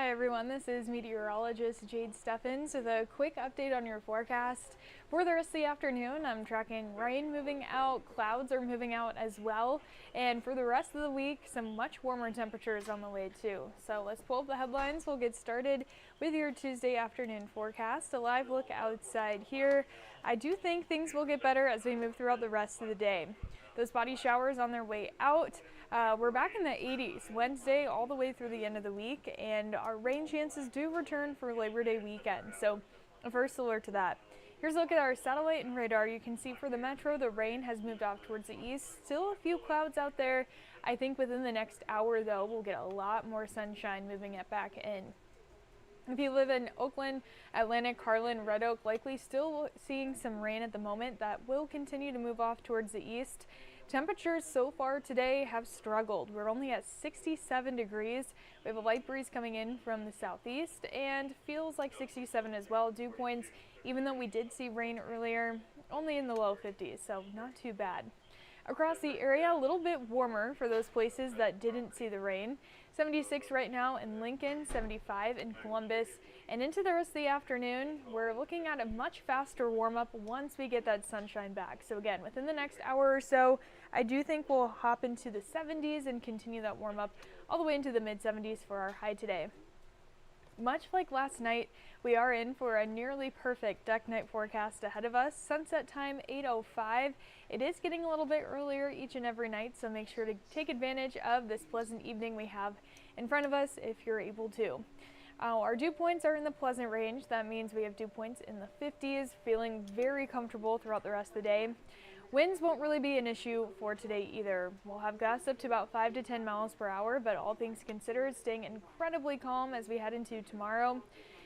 Hi everyone, this is Meteorologist Jade Steffens with a quick update on your forecast. For the rest of the afternoon, I'm tracking rain moving out, clouds are moving out as well, and for the rest of the week, some much warmer temperatures on the way too. So let's pull up the headlines. We'll get started with your Tuesday afternoon forecast. A live look outside here. I do think things will get better as we move throughout the rest of the day. Those spotty showers on their way out. We're back in the 80s Wednesday all the way through the end of the week, and our rain chances do return for Labor Day weekend. So a first alert to that. Here's a look at our satellite and radar. You can see for the metro, the rain has moved off towards the east. Still a few clouds out there. I think within the next hour, though, we'll get a lot more sunshine moving it back in. If you live in Oakland, Atlantic, Harlan, Red Oak, likely still seeing some rain at the moment. That will continue to move off towards the east. Temperatures so far today have struggled. We're only at 67 degrees. We have a light breeze coming in from the southeast and feels like 67 as well. Dew points, even though we did see rain earlier, only in the low 50s, so not too bad. Across the area, a little bit warmer for those places that didn't see the rain. 76 right now in Lincoln, 75 in Columbus, and into the rest of the afternoon, we're looking at a much faster warm-up once we get that sunshine back. So again, within the next hour or so, I do think we'll hop into the 70s and continue that warm-up all the way into the mid-70s for our high today. Much like last night, we are in for a nearly perfect deck night forecast ahead of us. Sunset time 8:05. It is getting a little bit earlier each and every night, so make sure to take advantage of this pleasant evening we have in front of us if you're able to. Our dew points are in the pleasant range. That means we have dew points in the 50s, feeling very comfortable throughout the rest of the day. Winds won't really be an issue for today either. We'll have gusts up to about 5 to 10 miles per hour, but all things considered, staying incredibly calm as we head into tomorrow.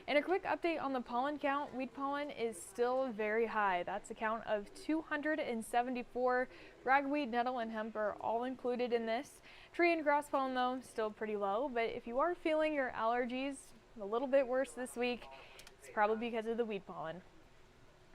And a quick update on the pollen count. Wheat pollen is still very high. That's a count of 274. Ragweed, nettle, and hemp are all included in this. Tree and grass pollen, though, still pretty low. But if you are feeling your allergies a little bit worse this week, it's probably because of the wheat pollen.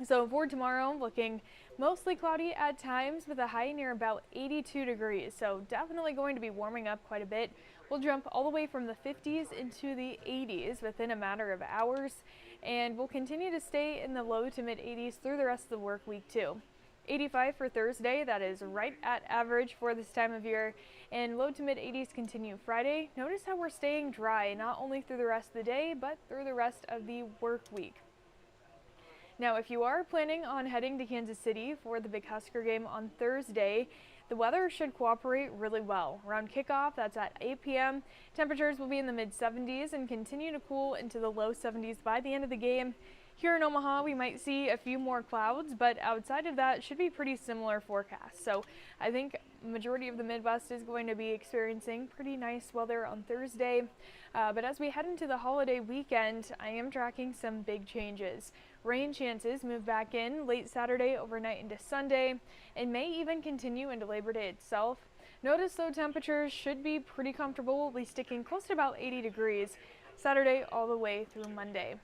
So for tomorrow, looking mostly cloudy at times with a high near about 82 degrees. So definitely going to be warming up quite a bit. We'll jump all the way from the 50s into the 80s within a matter of hours. And we'll continue to stay in the low to mid 80s through the rest of the work week too. 85 for Thursday, that is right at average for this time of year, and low to mid 80s continue Friday. Notice how we're staying dry not only through the rest of the day, but through the rest of the work week. Now, if you are planning on heading to Kansas City for the big Husker game on Thursday, the weather should cooperate really well. Around kickoff, that's at 8 p.m., temperatures will be in the mid-70s and continue to cool into the low 70s by the end of the game. Here in Omaha, we might see a few more clouds, but outside of that, should be pretty similar forecasts. So I think the majority of the Midwest is going to be experiencing pretty nice weather on Thursday. But as we head into the holiday weekend, I am tracking some big changes. Rain chances move back in late Saturday, overnight into Sunday, and may even continue into Labor Day itself. Notice though temperatures should be pretty comfortable, at least sticking close to about 80 degrees Saturday all the way through Monday.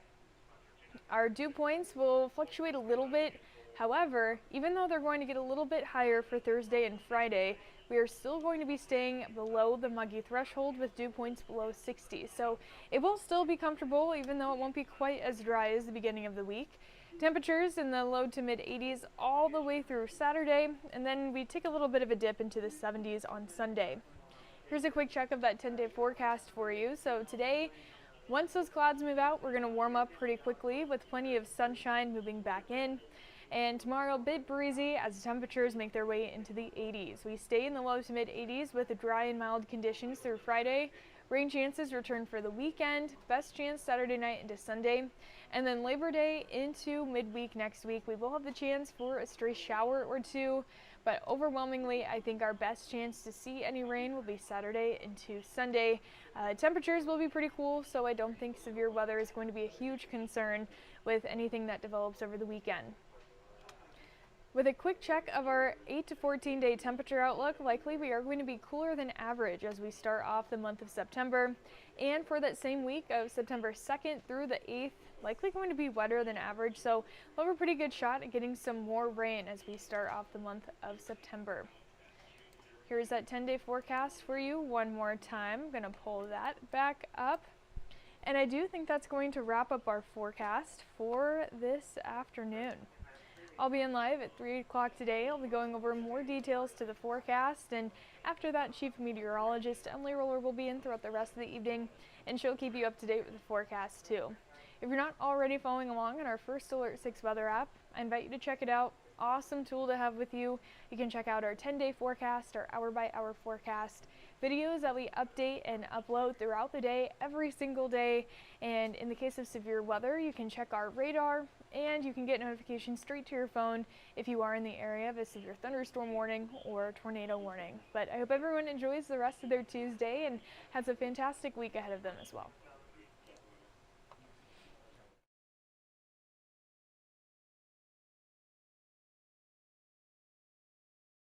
Our dew points will fluctuate a little bit. However, even though they're going to get a little bit higher for Thursday and Friday, we are still going to be staying below the muggy threshold with dew points below 60. So it will still be comfortable, even though it won't be quite as dry as the beginning of the week. Temperatures in the low to mid 80s all the way through Saturday, and then we take a little bit of a dip into the 70s on Sunday. Here's a quick check of that 10-day forecast for you. So today, once those clouds move out, we're going to warm up pretty quickly with plenty of sunshine moving back in. And tomorrow, a bit breezy as temperatures make their way into the 80s. We stay in the low to mid 80s with dry and mild conditions through Friday. Rain chances return for the weekend, best chance Saturday night into Sunday. And then Labor Day into midweek next week, we will have the chance for a stray shower or two. But overwhelmingly, I think our best chance to see any rain will be Saturday into Sunday. Temperatures will be pretty cool, so I don't think severe weather is going to be a huge concern with anything that develops over the weekend. With a quick check of our 8 to 14 day temperature outlook, likely we are going to be cooler than average as we start off the month of September. And for that same week of September 2nd through the 8th, likely going to be wetter than average, so we'll have a pretty good shot at getting some more rain as we start off the month of September. Here's that 10-day forecast for you one more time. I'm going to pull that back up. And I do think that's going to wrap up our forecast for this afternoon. I'll be in live at 3 o'clock today. I'll be going over more details to the forecast, and after that, Chief Meteorologist Emily Roller will be in throughout the rest of the evening, and she'll keep you up to date with the forecast too. If you're not already following along in our First Alert 6 weather app, I invite you to check it out. Awesome tool to have with you. You can check out our 10-day forecast, our hour-by-hour forecast, videos that we update and upload throughout the day, every single day. And in the case of severe weather, you can check our radar, and you can get notifications straight to your phone if you are in the area of a severe thunderstorm warning or tornado warning. But I hope everyone enjoys the rest of their Tuesday and has a fantastic week ahead of them as well.